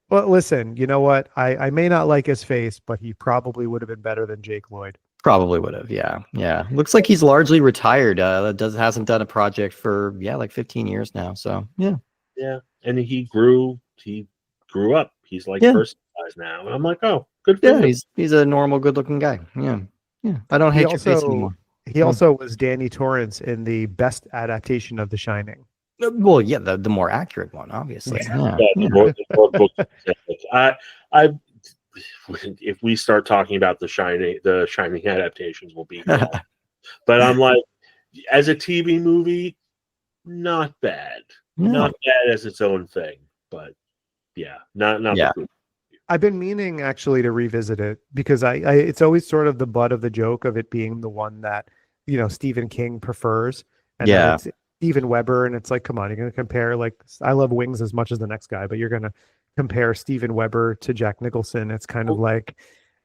Well, listen, you know what? I may not like his face, but he probably would have been better than Jake Lloyd. Probably would have, yeah. Looks like he's largely retired. Hasn't done a project for like 15 years now. So yeah. And he grew up. He's like person size now, and I'm like, oh, good for him. He's a normal, good-looking guy. Yeah. I don't hate your face anymore. He also was Danny Torrance in the best adaptation of The Shining. Well, yeah, the more accurate one, obviously. Yeah. The more book if we start talking about the Shining adaptations, we'll be wrong. But I'm like, as a TV movie, not bad. Not bad as its own thing, but not the I've been meaning actually to revisit it because it's always sort of the butt of the joke of it being the one that, you know, Stephen King prefers. And it's Steven Weber, and it's like, come on, you're going to compare, like, I love Wings as much as the next guy, but you're going to compare Steven Weber to Jack Nicholson. It's kind of like,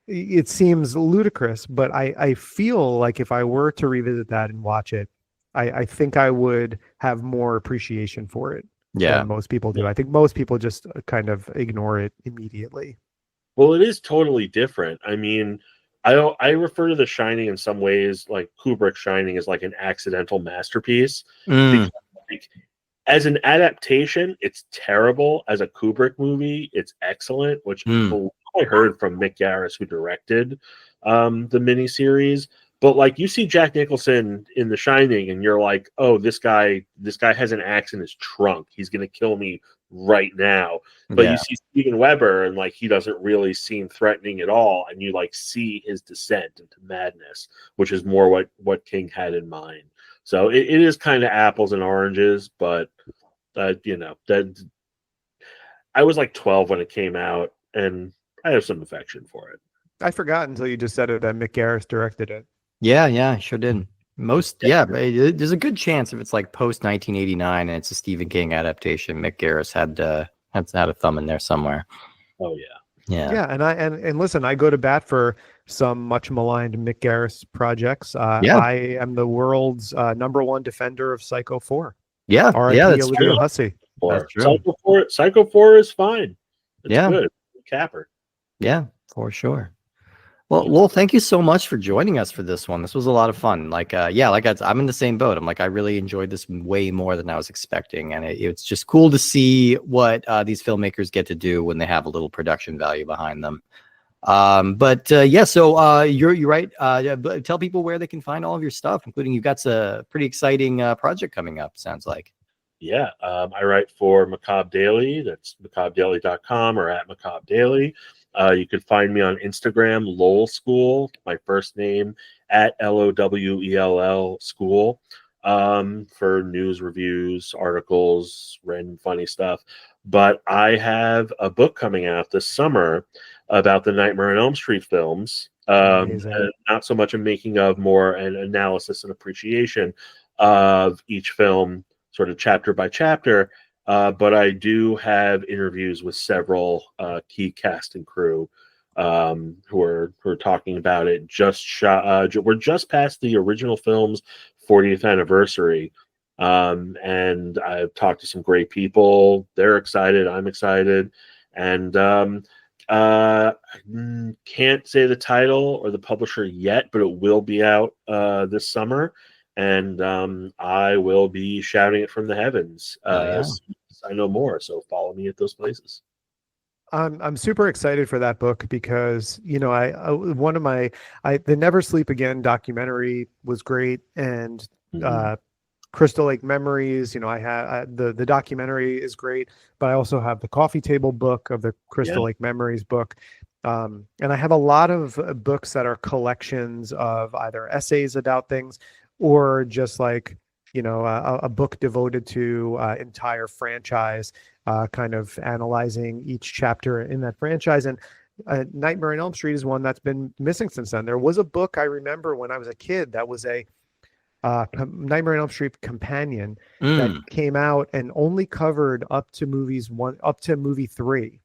it seems ludicrous, but I feel like if I were to revisit that and watch it, I think I would have more appreciation for it. Than most people do. I think most people just kind of ignore it immediately. Well, it is totally different. I mean, I refer to The Shining in some ways, like Kubrick's Shining, is like an accidental masterpiece. Because, like, as an adaptation, it's terrible. As a Kubrick movie, it's excellent, which I heard from Mick Garris, who directed the miniseries. But like, you see Jack Nicholson in The Shining, and you're like, oh, this guy has an axe in his trunk. He's gonna kill me right now. But you see Steven Weber, and like, he doesn't really seem threatening at all, and you like see his descent into madness, which is more what King had in mind. So it is kind of apples and oranges, but you know, that I was like 12 when it came out, and I have some affection for it. I forgot until you just said it that Mick Garris directed it. Yeah, sure did. There's a good chance if it's like post 1989 and it's a Stephen King adaptation, Mick Garris had a thumb in there somewhere. Oh yeah. And listen, I go to bat for some much maligned Mick Garris projects. I am the world's #1 defender of Psycho 4. Yeah, that's true. Hussey. That's true. Psycho 4 is fine. It's good. Capper. Yeah, for sure. Well, thank you so much for joining us for this one. This was a lot of fun. I'm in the same boat. I'm like, I really enjoyed this way more than I was expecting. And it's just cool to see what these filmmakers get to do when they have a little production value behind them. So you're right. Tell people where they can find all of your stuff, including you've got a pretty exciting project coming up, sounds like. Yeah, I write for Macabre Daily. That's macabredaily.com or at Macabre Daily. You can find me on Instagram, Lowell School, my first name, at LOWELL School, for news, reviews, articles, random funny stuff. But I have a book coming out this summer about the Nightmare on Elm Street films. Not so much a making of, more an analysis and appreciation of each film, sort of chapter by chapter. But I do have interviews with several key cast and crew who are talking about it. We're just past the original film's 40th anniversary, and I've talked to some great people. They're excited. I'm excited, and I can't say the title or the publisher yet, but it will be out this summer. And I will be shouting it from the heavens as I know more. So follow me at those places. I'm super excited for that book because, you know, the Never Sleep Again documentary was great, and Crystal Lake Memories. You know, I have the documentary is great, but I also have the coffee table book of the Crystal Lake Memories book. And I have a lot of books that are collections of either essays about things or just like a book devoted to entire franchise, kind of analyzing each chapter in that franchise. And Nightmare on Elm Street is one that's been missing since then. There was a book I remember when I was a kid that was a Nightmare on Elm Street companion that came out and only covered up to movie 3.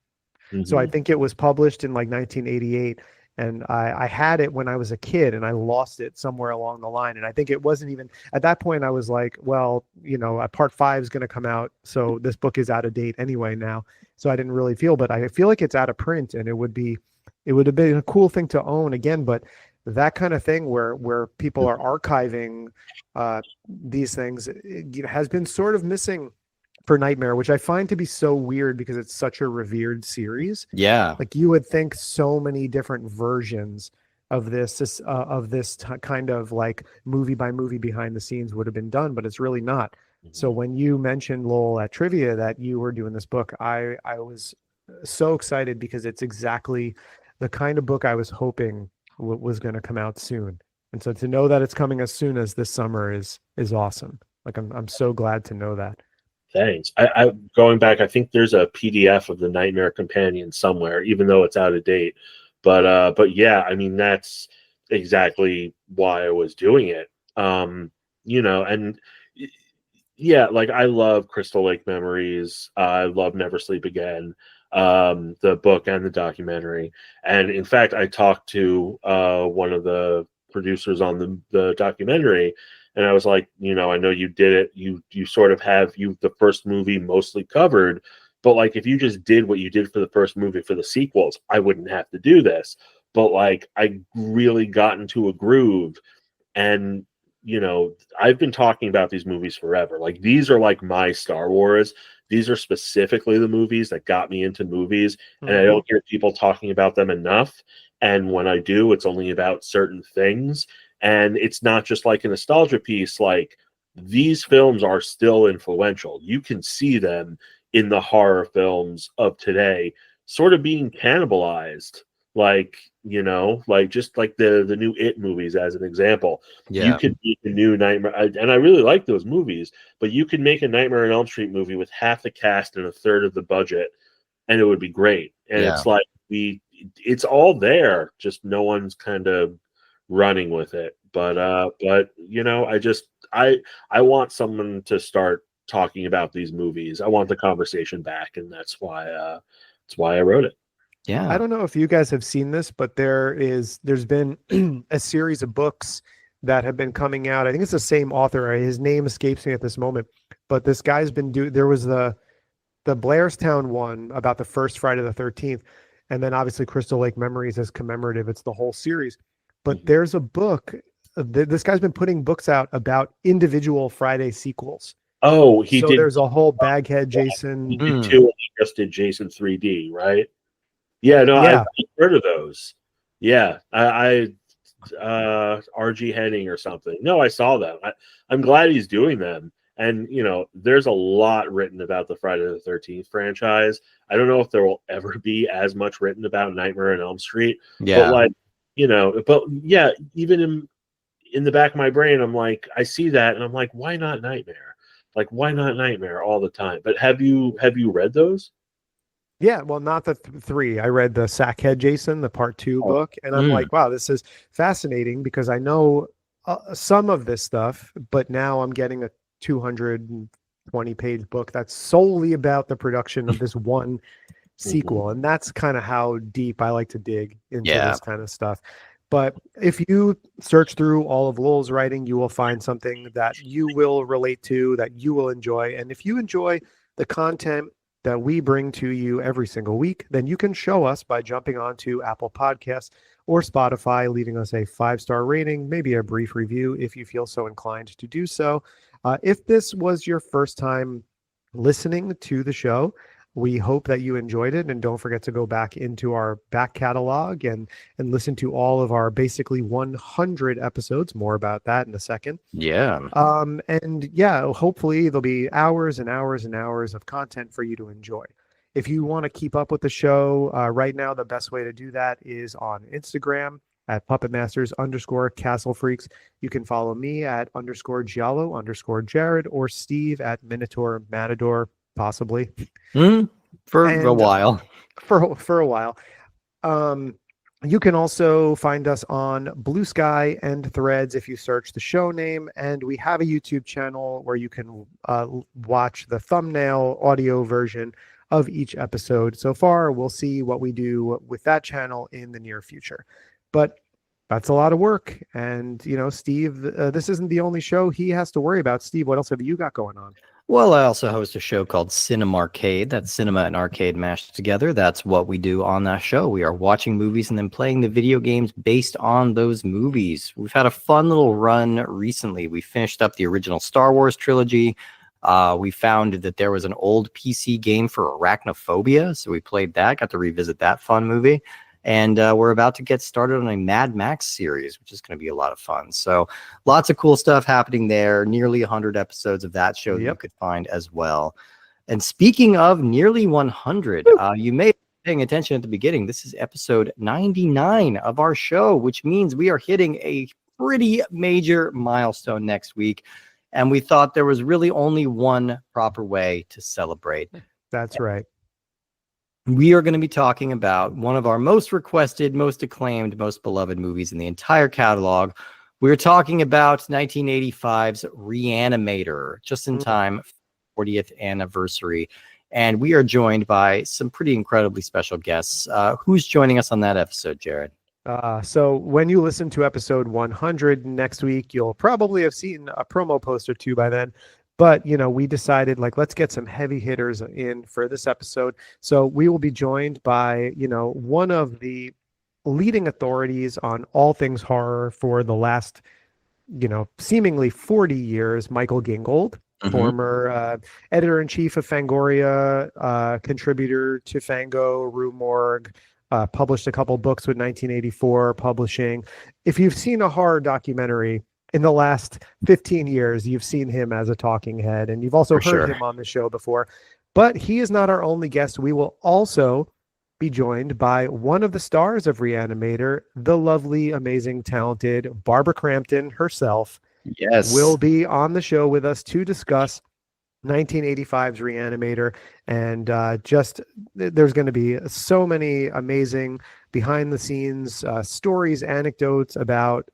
So I think it was published in like 1988, and I had it when I was a kid, and I lost it somewhere along the line. And I think it wasn't even at that point. I was like, well, part 5 is going to come out, so this book is out of date anyway now. So I didn't really feel, but I feel like it's out of print, and it would have been a cool thing to own again. But that kind of thing where people are archiving these things has been sort of missing for Nightmare, which I find to be so weird because it's such a revered series. Yeah. Like you would think so many different versions of this kind of like movie by movie behind the scenes would have been done, but it's really not. So when you mentioned, Lowell, at trivia that you were doing this book, I was so excited because it's exactly the kind of book I was hoping was going to come out soon. And so to know that it's coming as soon as this summer is awesome. Like I'm so glad to know that. Thanks. I going back, I think there's a PDF of the Nightmare Companion somewhere, even though it's out of date. But yeah, I mean, that's exactly why I was doing it. And yeah, like I love Crystal Lake Memories. I love Never Sleep Again, the book and the documentary. And in fact, I talked to one of the producers on the documentary, and I was like, I know you did it. You sort of have the first movie mostly covered, but like if you just did what you did for the first movie for the sequels, I wouldn't have to do this. But like I really got into a groove, and I've been talking about these movies forever. Like these are like my Star Wars. These are specifically the movies that got me into movies, and I don't hear people talking about them enough. And when I do, it's only about certain things. And it's not just like a nostalgia piece. Like these films are still influential. You can see them in the horror films of today sort of being cannibalized. Like, like just like the new It movies as an example. Yeah. You could make a new Nightmare, and I really like those movies, but you could make a Nightmare on Elm Street movie with half the cast and a third of the budget, and it would be great. And it's like it's all there, just no one's kind of running with it. But I want someone to start talking about these movies. I want the conversation back, and that's why I wrote it. Yeah. I don't know if you guys have seen this, but there's been a series of books that have been coming out. I think it's the same author. His name escapes me at this moment, but this guy's been there was the Blairstown one about the first Friday the 13th, and then obviously Crystal Lake Memories is commemorative. It's the whole series. But there's a book. This guy's been putting books out about individual Friday sequels. Oh, he did. There's a whole Baghead Jason. He did 2, and he just did Jason 3D, right? Yeah, no, Yeah. I've heard of those. Yeah, I RG Henning or something. No, I saw them. I'm glad he's doing them. And, there's a lot written about the Friday the 13th franchise. I don't know if there will ever be as much written about Nightmare on Elm Street. Yeah. But yeah, even in the back of my brain, I'm like, I see that and I'm like, why not Nightmare? Like, why not Nightmare all the time? But have you read those? Yeah, well, not the 3. I read the Sackhead Jason, the part 2 book, and I'm like, wow, this is fascinating because I know some of this stuff, but now I'm getting a 220-page book that's solely about the production of this one sequel, and that's kind of how deep I like to dig into this kind of stuff. But if you search through all of Lowell's writing, you will find something that you will relate to, that you will enjoy. And if you enjoy the content that we bring to you every single week, then you can show us by jumping onto Apple Podcasts or Spotify, leaving us a 5-star rating, maybe a brief review if you feel so inclined to do so. If this was your first time listening to the show, we hope that you enjoyed it, and don't forget to go back into our back catalog and listen to all of our basically 100 episodes. More about that in a second. Yeah. And yeah, hopefully there'll be hours and hours and hours of content for you to enjoy. If you want to keep up with the show right now, the best way to do that is on Instagram. at puppetmasters_castle freaks. You can follow me at _giallo_Jared, or Steve at Minotaur Matador, possibly. For a while. For a while. You can also find us on Blue Sky and Threads if you search the show name, and we have a YouTube channel where you can watch the thumbnail audio version of each episode. So far, we'll see what we do with that channel in the near future. But that's a lot of work, and Steve, this isn't the only show he has to worry about. Steve, what else have you got going on? Well, I also host a show called Cinema Arcade. That's cinema and arcade mashed together. That's what we do on that show. We are watching movies and then playing the video games based on those movies. We've had a fun little run recently. We finished up the original Star Wars trilogy. We found that there was an old PC game for arachnophobia, so we played that, got to revisit that fun movie. And we're about to get started on a Mad Max series, which is going to be a lot of fun. So lots of cool stuff happening there. Nearly 100 episodes of that show that you could find as well. And speaking of nearly 100, you may be paying attention at the beginning. This is episode 99 of our show, which means we are hitting a pretty major milestone next week. And we thought there was really only one proper way to celebrate. That's right. We are going to be talking about one of our most requested, most acclaimed, most beloved movies in the entire catalog. We're talking about 1985's Reanimator, just in time for 40th anniversary. And we are joined by some pretty incredibly special guests. Who's joining us on that episode, Jared? So when you listen to episode 100 next week, you'll probably have seen a promo post or two by then. But, we decided, let's get some heavy hitters in for this episode. So we will be joined by, one of the leading authorities on all things horror for the last, seemingly 40 years, Michael Gingold, former editor-in-chief of Fangoria, contributor to Fango, Rue Morgue, published a couple books with 1984 publishing. If you've seen a horror documentary in the last 15 years, you've seen him as a talking head, and you've also heard him on the show before. But he is not our only guest. We will also be joined by one of the stars of Reanimator, the lovely, amazing, talented Barbara Crampton herself. Yes. Will be on the show with us to discuss 1985's Reanimator. And there's going to be so many amazing behind-the-scenes stories, anecdotes about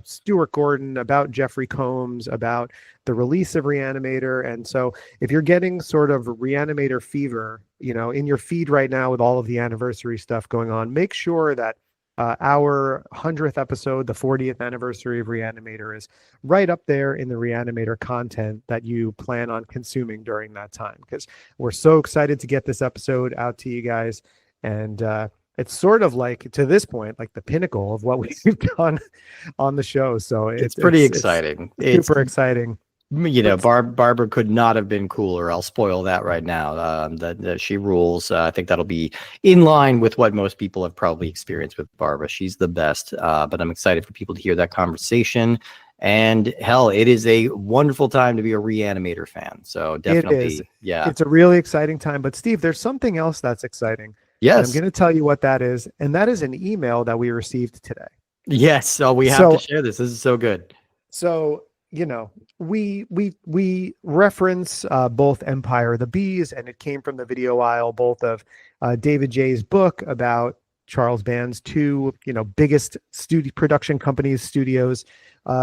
Stuart Gordon, about Jeffrey Combs, about the release of Reanimator. And so if you're getting sort of Reanimator fever, in your feed right now with all of the anniversary stuff going on, make sure that our 100th episode, the 40th anniversary of Reanimator, is right up there in the Reanimator content that you plan on consuming during that time, because we're so excited to get this episode out to you guys. And it's sort of to this point, the pinnacle of what we've done on the show. So it's pretty exciting. It's super exciting. Barbara could not have been cooler. I'll spoil that right now. That she rules. I think that'll be in line with what most people have probably experienced with Barbara. She's the best. But I'm excited for people to hear that conversation. And hell, it is a wonderful time to be a Reanimator fan. So definitely, it's a really exciting time. But Steve, there's something else that's exciting. Yes. I'm going to tell you what that is. And that is an email that we received today. Yes. So we have to share this. This is so good. So, we reference both Empire of the Bees, and it came from the video aisle, both of David J's book about Charles Band's two, biggest production companies, studios.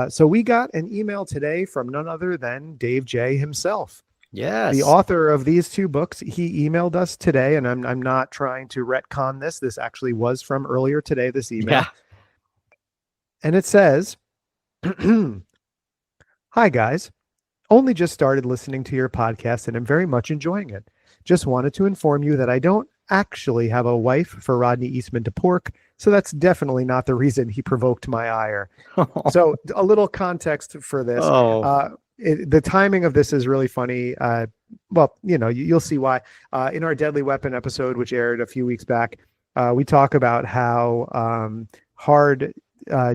So we got an email today from none other than Dave J himself. Yes. The author of these two books. He emailed us today, and I'm not trying to retcon this. This actually was from earlier today, this email. Yeah. And it says, "Hi, guys. Only just started listening to your podcast, and I'm very much enjoying it. Just wanted to inform you that I don't actually have a wife for Rodney Eastman to pork, so that's definitely not the reason he provoked my ire." So a little context for this. The timing of this is really funny. You'll see why. In our Deadly Weapon episode, which aired a few weeks back, we talk about how hard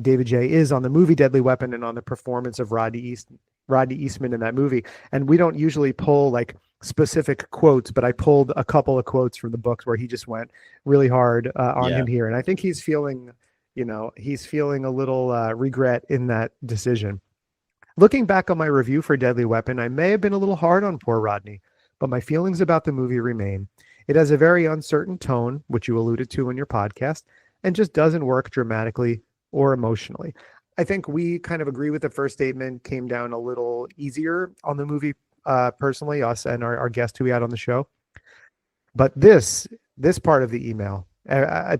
David J is on the movie Deadly Weapon and on the performance of Rodney Eastman in that movie. And we don't usually pull specific quotes, but I pulled a couple of quotes from the books where he just went really hard on him here. And I think he's feeling he's feeling a little regret in that decision. Looking back on my review for Deadly Weapon, I may have been a little hard on poor Rodney, but my feelings about the movie remain. It has a very uncertain tone, which you alluded to in your podcast, and just doesn't work dramatically or emotionally. I think we kind of agree with the first statement, came down a little easier on the movie, personally, us and our guest who we had on the show. But this part of the email,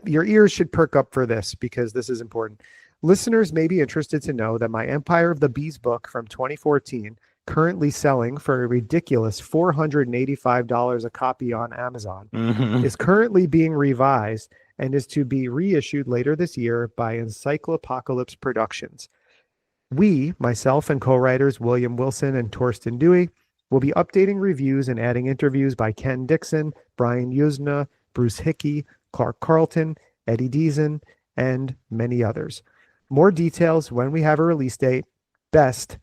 your ears should perk up for this because this is important. Listeners may be interested to know that my Empire of the Bees book from 2014, currently selling for a ridiculous $485 a copy on Amazon, is currently being revised and is to be reissued later this year by Encyclopocalypse Productions. We, myself and co-writers William Wilson and Torsten Dewey, will be updating reviews and adding interviews by Ken Dixon, Brian Yuzna, Bruce Hickey, Clark Carlton, Eddie Deason, and many others. More details when we have a release date. Best,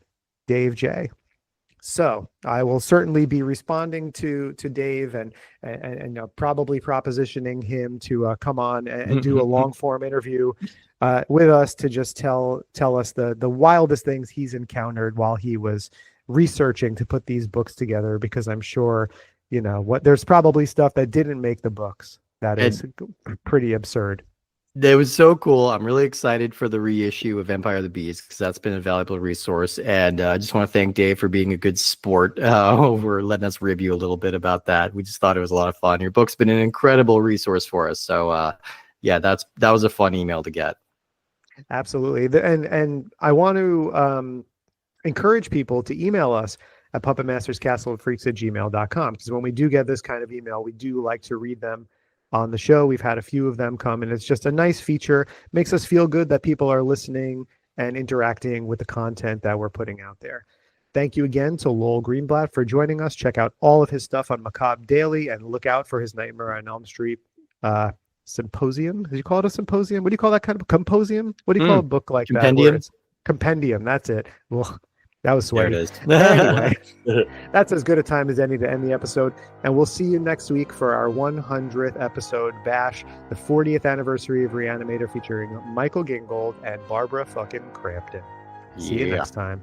Dave J. So I will certainly be responding to Dave and probably propositioning him to come on and do a long form interview with us to just tell us the wildest things he's encountered while he was researching to put these books together, because I'm sure there's probably stuff that didn't make the books that is pretty absurd. That was so cool. I'm really excited for the reissue of Empire of the Bees because that's been a valuable resource. And I just want to thank Dave for being a good sport over letting us review a little bit about that. We just thought it was a lot of fun. Your book's been an incredible resource for us. So yeah, that was a fun email to get. Absolutely. And I want to encourage people to email us at puppetmasterscastleofreaks@gmail.com, because when we do get this kind of email, we do like to read them on the show. We've had a few of them come, and it's just a nice feature. Makes us feel good that people are listening and interacting with the content that we're putting out there. Thank you again to Lowell Greenblatt for joining us. Check out all of his stuff on Macabre Daily and look out for his Nightmare on Elm Street symposium. Did you call it a symposium? What do you call that kind of composium? What do you call a book like compendium? That? Compendium. That's it. Well, that was sweaty. There it is. Anyway, that's as good a time as any to end the episode. And we'll see you next week for our 100th episode bash, the 40th anniversary of Reanimator, featuring Michael Gingold and Barbara fucking Crampton. See you next time.